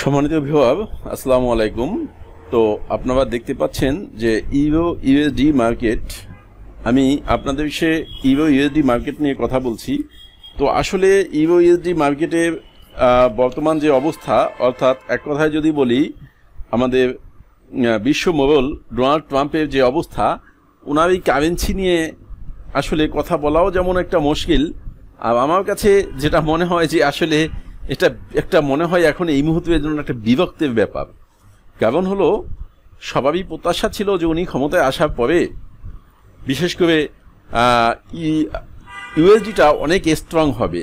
সম্মানিত ভিউয়ার, আসসালামু আলাইকুম। তো আপনারা দেখতে পাচ্ছেন যে ইউরো ইউএসডি মার্কেট, আমি আপনাদের বিষয়ে ইউরো ইউএসডি মার্কেট নিয়ে কথা বলছি। তো আসলে ইউরো ইউএসডি মার্কেটের বর্তমান যে অবস্থা, অর্থাৎ এক কথায় যদি বলি, আমাদের বিশ্ব মোড়ল ডোনাল্ড ট্রাম্পের যে অবস্থা, ওনার এই কারেন্সি নিয়ে আসলে কথা বলাও যেমন একটা মুশকিল। আর আমার কাছে যেটা মনে হয় যে আসলে এটা একটা মনে হয় এখন এই মুহূর্তের জন্য একটা বিরক্তের ব্যাপার। কারণ হলো, স্বাভাবিক প্রত্যাশা ছিল যে উনি ক্ষমতায় আসার পরে বিশেষ করে ইউএসডিটা অনেক স্ট্রং হবে,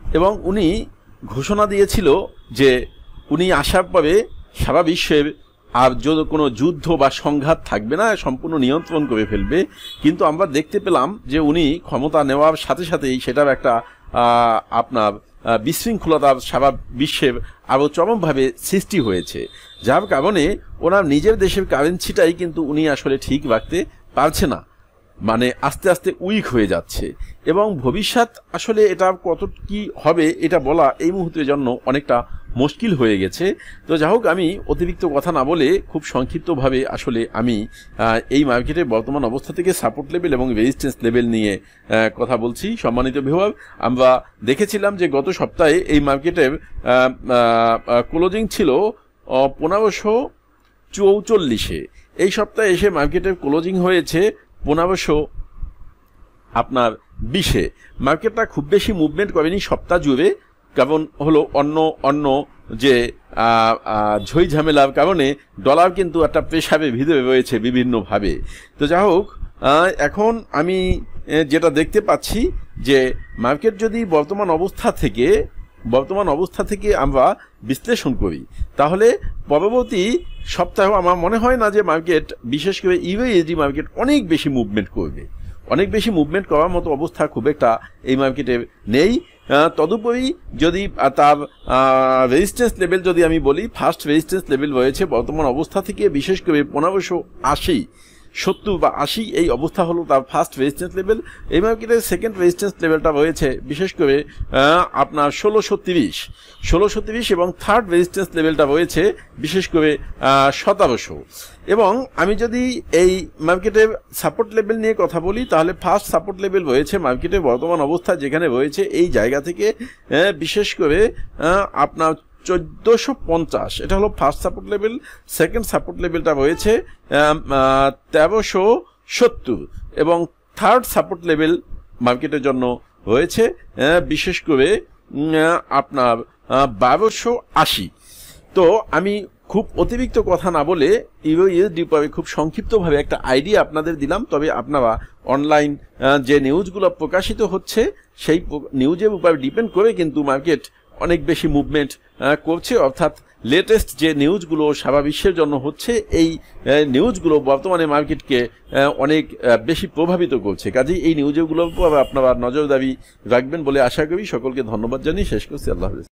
এবং উনি ঘোষণা দিয়েছিল যে উনি আসার পরে সারা বিশ্বের আর যদি কোনো যুদ্ধ বা সংঘাত থাকবে না, সম্পূর্ণ নিয়ন্ত্রণ করে ফেলবে। কিন্তু আমরা দেখতে পেলাম যে উনি ক্ষমতা নেওয়ার সাথে সাথেই সেটার একটা আপনার বিশৃঙ্খলতার সারা বিশ্বের আরও চরমভাবে সৃষ্টি হয়েছে, যার কারণে ওনার নিজের দেশের কারেন্সিটাই কিন্তু উনি আসলে ঠিক রাখতে পারছে না, মানে আস্তে আস্তে উইক হয়ে যাচ্ছে। এবং ভবিষ্যৎ আসলে এটা কত কি হবে এটা বলা এই মুহূর্তের জন্য অনেকটা মুশকিল হয়ে গেছে। তো যাই হোক, আমি অতিরিক্ত কথা না বলে খুব সংক্ষিপ্তভাবে আসলে আমি এই মার্কেটের বর্তমান অবস্থা থেকে সাপোর্ট লেভেল এবং রেজিস্ট্যান্স লেভেল নিয়ে কথা বলছি। সম্মানিত ভিউয়ার, আমরা দেখেছিলাম যে গত সপ্তাহে এই মার্কেটের ক্লোজিং ছিল 1544-এ। এই সপ্তাহে এসে মার্কেটের ক্লোজিং হয়েছে 1520-এ। মার্কেটটা খুব বেশি মুভমেন্ট করেনি সপ্তাহ জুড়ে, কারণ হলো অন্য যে ঝই ঝামেলার কারণে ডলার কিন্তু একটা প্রেসারের ভিতরে রয়েছে বিভিন্নভাবে। তো যাই হোক, এখন আমি যেটা দেখতে পাচ্ছি যে মার্কেট যদি বর্তমান অবস্থা থেকে আমরা বিশ্লেষণ করি, তাহলে পরবর্তী সপ্তাহ আমার মনে হয় না যে মার্কেট, বিশেষ করে ইউএসডি মার্কেট অনেক বেশি মুভমেন্ট করবে। অনেক বেশি মুভমেন্ট করার মতো অবস্থা খুব একটা এই মার্কেটে নেই। তদুপরি যদি তার রেজিস্ট্যান্স লেভেল যদি আমি বলি, ফার্স্ট রেজিস্ট্যান্স লেভেল রয়েছে বর্তমান অবস্থা থেকে বিশেষ করে 1580, 70 বা 80, এই অবস্থা হলো তার ফার্স্ট রেজিস্ট্যান্স লেভেল। এই মার্কেটের সেকেন্ড রেজিস্ট্যান্স লেভেলটা রয়েছে বিশেষ করে আপনার 1630 এবং থার্ড রেজিস্ট্যান্স লেভেলটা রয়েছে বিশেষ করে 1700। এবং আমি যদি এই মার্কেটের সাপোর্ট লেভেল নিয়ে কথা বলি, তাহলে ফার্স্ট সাপোর্ট লেভেল রয়েছে মার্কেটের বর্তমান অবস্থা যেখানে রয়েছে এই জায়গা থেকে বিশেষ করে আপনার 1450, এটা হলো first support level. Second support লেভেলটা রয়েছে 1370 এবং থার্ড সাপোর্ট লেভেল মার্কেটের জন্য রয়েছে বিশেষ করে আপনার 1280। তো আমি খুব অতিরিক্ত কথা না বলে ইউএসডি পরে খুব সংক্ষিপ্তভাবে একটা আইডিয়া আপনাদের দিলাম। তবে আপনারা অনলাইন যে নিউজগুলো প্রকাশিত হচ্ছে সেই নিউজের উপরে ডিপেন্ড করে কিন্তু মার্কেট অনেক বেশি মুভমেন্ট করছে, অর্থাৎ লেটেস্ট যে নিউজগুলো সারা বিশ্বের জন্য হচ্ছে, এই নিউজগুলো বর্তমানে মার্কেটকে অনেক বেশি প্রভাবিত করছে। কাজেই এই নিউজগুলোর উপর আপনারা নজরদারি রাখবেন বলে আশা করি। সকলকে ধন্যবাদ জানিয়ে শেষ করছি। আল্লাহ হাফেজ।